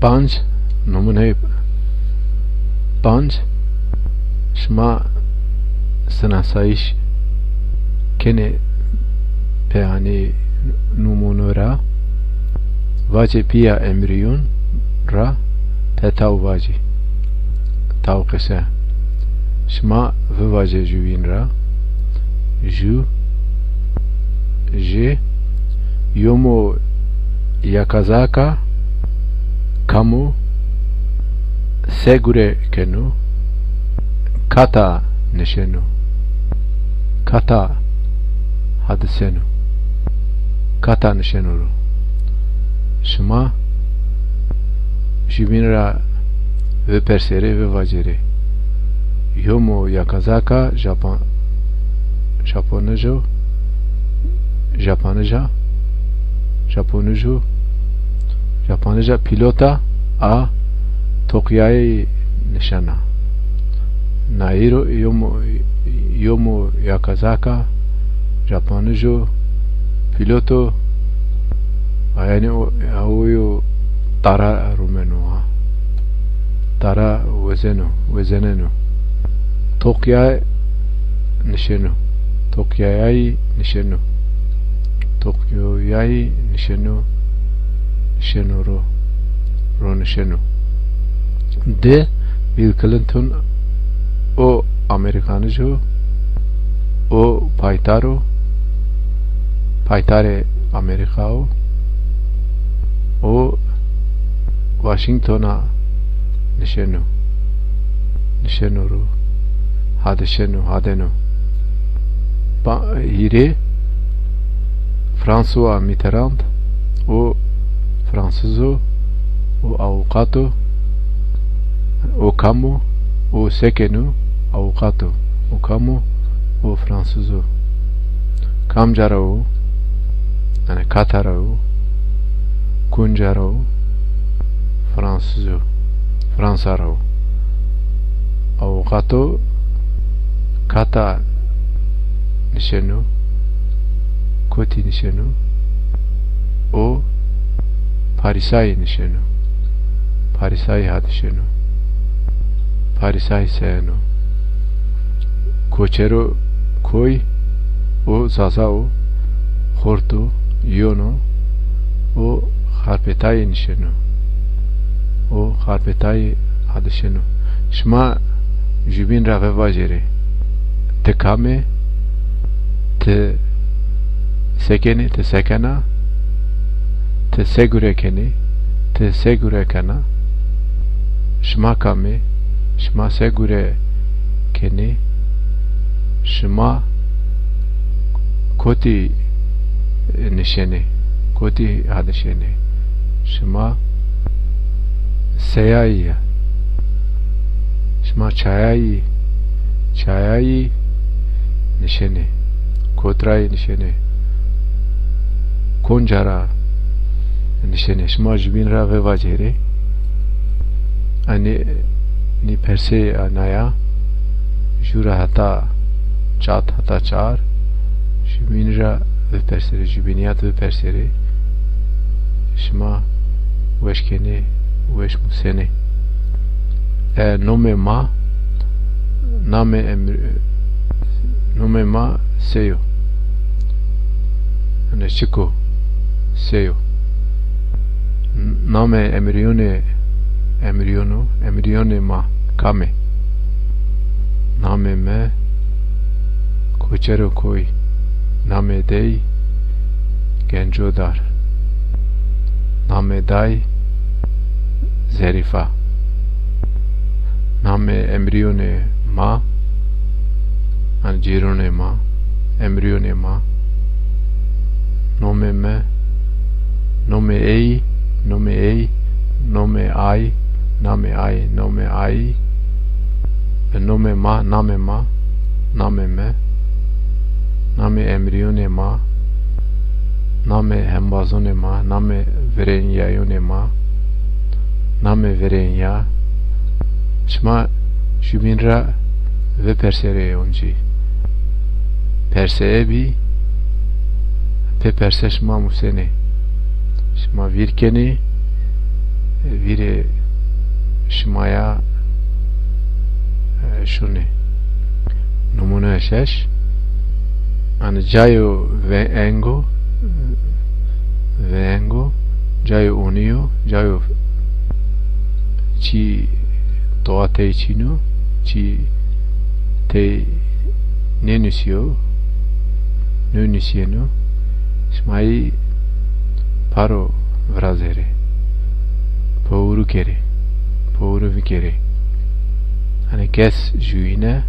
پنج نمونه پنج شما سناسایش کنه پیانی نمونه را واجه پیا امریون را پتاو واجه تاو قصه شما و واجه جوین را جو جه yomo yakazaka kamu segure kenu kata nishenu kata hadisenu kata nishenuru shima jibinra ve persere ve vajere yomo yakazaka japonejo Japonca pilota a Tokyo'ya nişana. Nairo yomo yakazaka Japonca piloto yani o tara rumeno ha. Tara vezeneno. Tokyo'ya nişano. Tokyo'ya nişano. Tokyo'ya nişano. Nişano nişano. De Bill Clinton o Amerikanıcı o paytare Amerikao o Washington'a nişano hadeno yeri François Mitterrand o Fransızı o avukato o kamu o sekenu avukato o kamu o Fransızı kamcara o yani Katara o kuncara o Fransızı Fransara o avukato kata nişenu koti nişenu o Parisay nişenu Parisay hadişenu Parisay seyenu koçero koy o zaza o hortu yono o harpetay nişenu o harpetay hadişenu şma jibin rave vajere te kame te sekeni te sekena te segurekeni te segurekena şma kame şma segurekeni şma koti nişeni koti hadişeni şma seyayi şma çayayi nişeni kotray nişeni koncara nişeni şma jibin ra ve vajere ani ni perse anaya jura hata çat hata çar jibin ra ve persere jibiniyat ve persere şma veşkeni veş musene nome ma nome ma seyo ne chico seyo nome emrione ma kame name me koçero koy name dey gencodar name day zerifa name emrione ma girone ma emrione ma nome me nome ei nome ai nome ma name me name emrione ma name hembazone ma name verenyayone ma name verenya şma jibinra ve persere onci perseye bi pe perse şma musene şma virkeni vire şmaya şunu numune şeş ani jayo vengo jayo unio jayo ci toa te chino ci te nenusio nunisieno şmai paro vrazere pouru vikere hani kes juine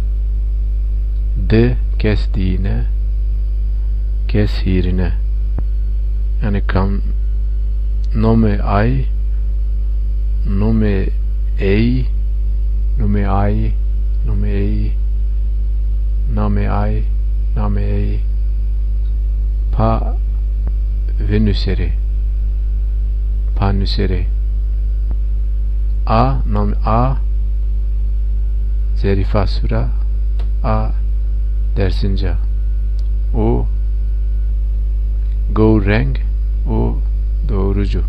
de kes dine kes hirine yani kan nome ai nome ei nome ai nome ei name ai name ei pa venusere panusere a nome a zerifa sura a dersinca o go renk o doğrucu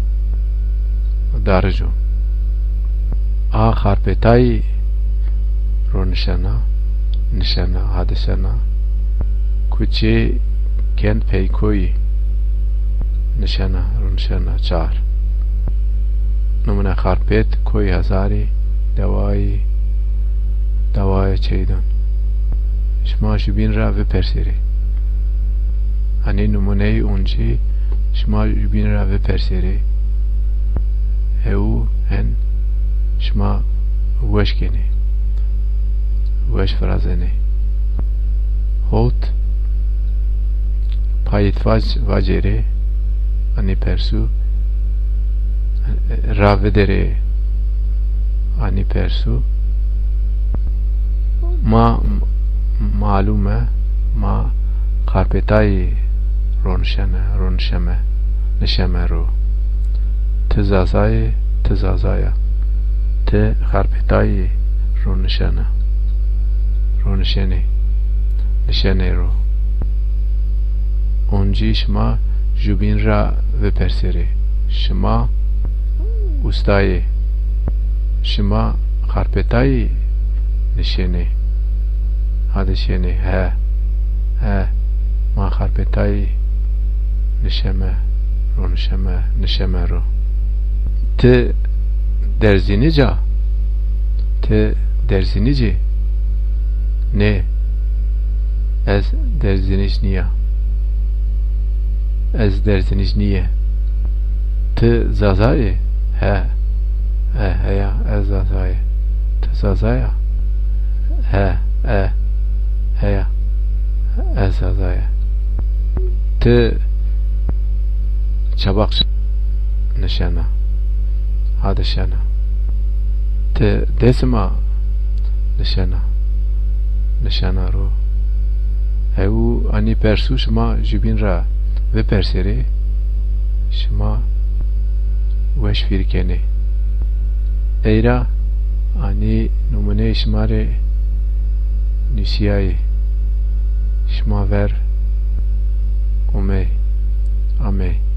darıcı a harpetay ro nişana hadisana kuçe kent peykoy nişana ro nişana çar numune harpet koy hazari davaya çeydan şma jubin ra ve perseri hani numuneyi unci şma jubin ra ve perseri heu hen şma weşkeni weş frazeni hot payitvaj vacere hani persu ravedere hani persu ma malume ma karpetay ronşeme nişemero tezazaya te karpetay ronşene nişenero onci şma jubin ra ve perseri şma ustaye şma karpetay nişene hadi şene he ma karpetay nişeme ro te derzinici ne ez derzinic niye te zazaye he ya ez zazaye te zazaya he ya ez zazaye te çabak nişana hadi şana te desma nişana ro heu ani persu şma jubin ra ve perseri şma weş firkeni eyra ani numune şmare nisiyaye şma ver amey